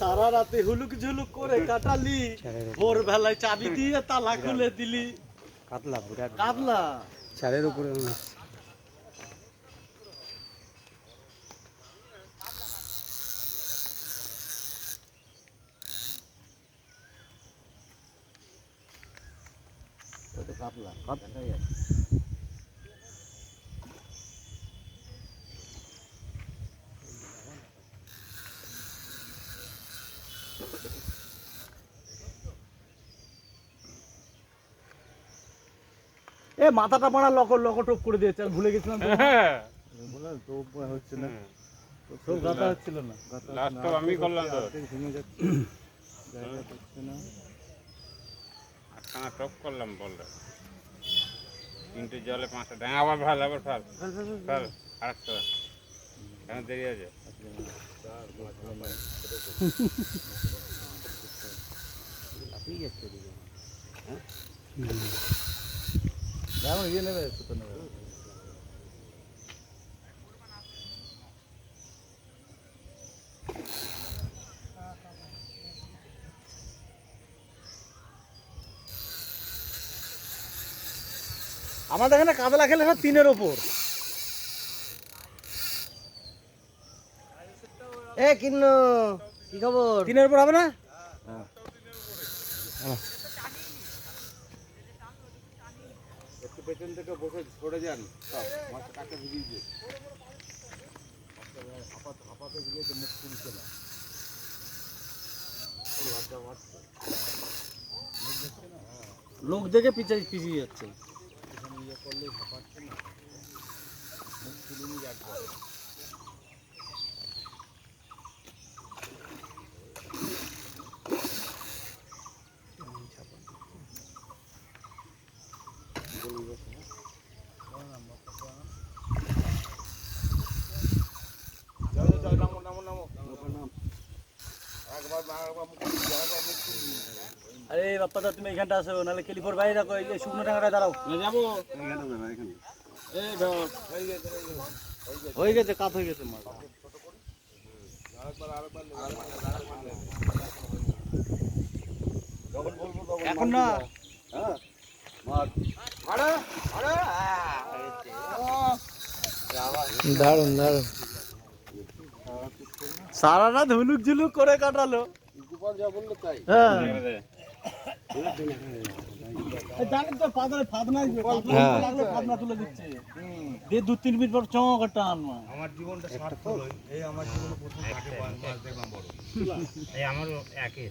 সারা রাতে হুলুক ঝুলুক করে কাটালি, ভোর বেলায় চাবি দিয়ে তালা খুলে দিলি। কাতলা বিরাট কাতলা ছাড়ের উপরে কাতলা এ মাথাটা মারা লকর লকর টপ করে দিয়েছে, ভুলে গেছিলাম তো। তো হচ্ছে না, সব গাতা হচ্ছিল না। লাস্ট তো আমি করলাম তো। ভেঙে যাচ্ছে, জায়গা হচ্ছে না। আটখানা টপ করলাম বলটা। তিনটে জলে পাঁচটা ডাঙা আবার ফেল ফেল আরেকটা। কেন দেরি আছে? যেমন ইয়ে নেবে সুতো নেবে। আমাদের এখানে কাতলা খেলে সব তিনের ওপর। এ কিন্নু কি খবর? তিনের উপর হবে না? একটু পেছন থেকে বসে সরে যান, সব মাছ কাকে ভিজিয়েছে। আপাতত ভিজিয়েছে, মুখ খুলছে না। লোক দেখে পিছিয়ে পিছিয়ে যাচ্ছে। এখানে ইয়ে করলেই হাঁপাচ্ছে না, মুখ খুলিনি একবার। আরে বাপ্পাদা তুমি এখানটা আসো, নাহলে ক্যালিফোর বাইরে রাখো, এই যে শুকনো টাঙ্গাটায় দাঁড়াও। যাবো হয়ে গেছে, কাত হয়ে গেছে মাছ। এখন না দারুন দারুন সারা রাত হুলুক ঝুলুক করে কাটালো। যা বললো তাই। হ্যাঁ জানেন তো পাদরে ফাদনা লাগলে ফাদনা তুলে দিচ্ছে, দিয়ে 2-3 মিনিট পর চমক টান। আমার জীবনটা সার্থক, এই আমার জীবনে প্রথম কাকে মাছ দেখলাম বড়। এই আমারও একই